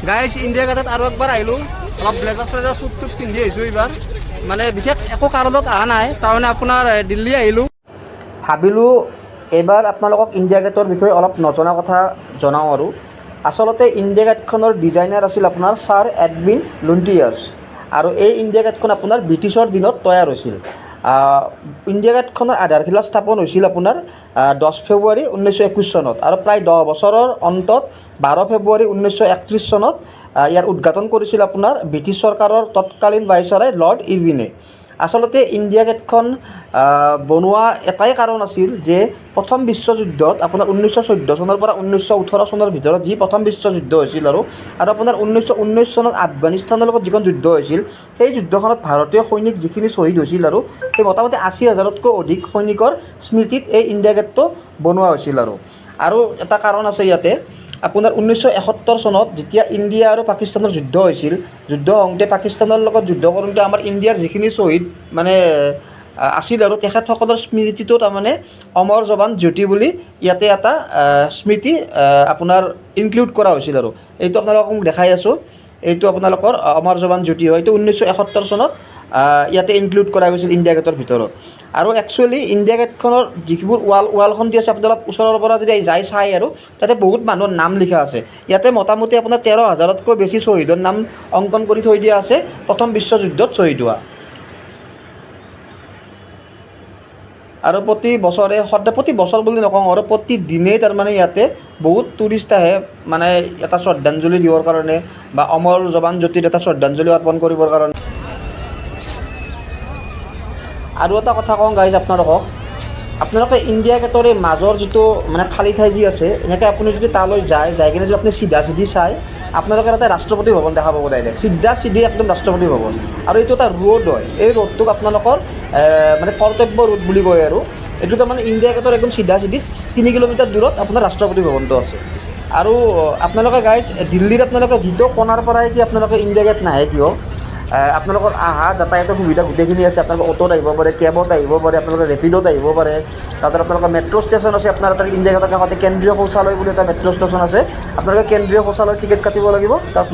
Guys India গেটত আৰু একবাৰ আহিলোঁ, অলপ ব্লেজাৰ চেজাৰ চুট টুট পিন্ধি আহিছোঁ এইবাৰ, মানে বিশেষ একো কাৰণত অহা নাই, তাৰমানে আপোনাৰ দিল্লী আহিলোঁ। ভাবিলোঁ এইবাৰ আপোনালোকক ইণ্ডিয়া গেটৰ বিষয়ে অলপ নজনা কথা জনাওঁ আৰু। আচলতে ইণ্ডিয়া গেটখনৰ ডিজাইনাৰ আছিল আপোনাৰ ছাৰ এডৱিন লুণ্টিয়াৰ্ছ, আৰু এই ইণ্ডিয়া গেটখন আপোনাৰ ব্ৰিটিছৰ দিনত তৈয়াৰ হৈছিল। ইণ্ডিয়া গেটখনৰ আধাৰশিলা স্থাপন হৈছিল আপোনাৰ 10 ফেব্ৰুৱাৰী 1921 চনত, আৰু প্ৰায় 10 বছৰৰ অন্তত 12 ফেব্ৰুৱাৰী 1931 চনত ইয়াৰ উদ্ঘাটন কৰিছিল আপোনাৰ ব্ৰিটিছ চৰকাৰৰ তৎকালীন ভাইচৰয় লৰ্ড ইৰউইনে। আচলতে ইণ্ডিয়া গেটখন বনোৱা এটাই কাৰণ আছিল যে প্ৰথম বিশ্বযুদ্ধত আপোনাৰ 1914 চনৰ পৰা 1918 চনৰ ভিতৰত যি প্ৰথম বিশ্বযুদ্ধ হৈছিল আৰু আপোনাৰ 1919 চনত আফগানিস্তানৰ লগত যিখন যুদ্ধ হৈছিল, সেই যুদ্ধখনত ভাৰতীয় সৈনিক যিখিনি শ্বহীদ হৈছিল আৰু সেই মোটামুটি 80,000তকৈ অধিক সৈনিকৰ স্মৃতিত এই ইণ্ডিয়া গেটটো বনোৱা হৈছিল। আৰু এটা কাৰণ আছে ইয়াতে, আপোনাৰ 1971 চনত যেতিয়া ইণ্ডিয়া আৰু পাকিস্তানৰ যুদ্ধ হৈছিল, যুদ্ধ হওঁতে পাকিস্তানৰ লগত যুদ্ধ কৰোঁতে আমাৰ ইণ্ডিয়াৰ যিখিনি শ্বহীদ মানে আছিল আৰু তেখেতসকলৰ স্মৃতিটো তাৰমানে অমৰ জৱান জ্যোতি বুলি ইয়াতে এটা স্মৃতি আপোনাৰ ইনক্লুড কৰা হৈছিল। আৰু এইটো আপোনালোকক দেখাই আছোঁ, এইটো আপোনালোকৰ অমৰ জৱান জ্যোতি হয়, এইটো 1971 চনত ইয়াতে ইনক্লুড কৰা হৈছিল ইণ্ডিয়া গেটৰ ভিতৰত। আৰু একচুৱেলি ইণ্ডিয়া গেটখনৰ যিবোৰ ৱালখন দি আছে, আপোনালোক ওচৰৰ পৰা যদি যাই চাই আৰু তাতে বহুত মানুহৰ নাম লিখা আছে। ইয়াতে মোটামুটি আপোনাৰ 13,000তকৈ বেছি শ্বহীদৰ নাম অংকন কৰি থৈ দিয়া আছে প্ৰথম বিশ্বযুদ্ধত শ্বহীদ হোৱা। আৰু প্ৰতি বছৰ বুলি নকওঁ আৰু প্ৰতিদিনেই তাৰমানে ইয়াতে বহুত টুৰিষ্ট আহে, মানে এটা শ্ৰদ্ধাঞ্জলি দিবৰ কাৰণে বা অমৰ জৱান জ্যোতিত এটা শ্ৰদ্ধাঞ্জলি অৰ্পণ কৰিবৰ কাৰণে। আৰু এটা কথা কওঁ গাইজ আপোনালোকে ইণ্ডিয়া গেটৰ এই মাজৰ যিটো মানে খালী ঠাই যি আছে, এনেকৈ আপুনি যদি তালৈ যাই কিনে যদি আপুনি চিধা চাই, আপোনালোকে তাতে ৰাষ্ট্ৰপতি ভৱন দেখা পাব ডাইৰেক্ট, চিধা একদম ৰাষ্ট্ৰপতি ভৱন। আৰু এইটো এটা ৰোড হয়, এই ৰোডটোক আপোনালোকৰ মানে কৰ্তব্য ৰোড বুলি কয়। আৰু এইটো তাৰমানে ইণ্ডিয়া গেটৰ একদম চিধা 3 কিলোমিটাৰ দূৰত আপোনাৰ ৰাষ্ট্ৰপতি ভৱনটো আছে। আৰু আপোনালোকে গাইজ দিল্লীত আপোনালোকে যিটো কোণাৰ পৰাই কি আপোনালোকে ইণ্ডিয়া গেট নাহে কিয়, আপোনালোকৰ অহা যাতায়াতৰ সুবিধা গোটেইখিনি আছে। আপোনালোকে অ'টোত আহিব পাৰে, কেবত আহিব পাৰে, আপোনালোকে ৰেপিডত আহিব পাৰে। তাতে আপোনালোকৰ মেট্ৰ' ষ্টেচন আছে, আপোনাৰ তাতে ইণ্ডিয়া গেটৰ কাষতে কেন্দ্ৰীয় শৌচালয় বুলি এটা মেট্ৰ' ষ্টেচন আছে। আপোনালোকে কেন্দ্ৰীয় শৌচালয়ৰ টিকেট কাটিব লাগিব, তাত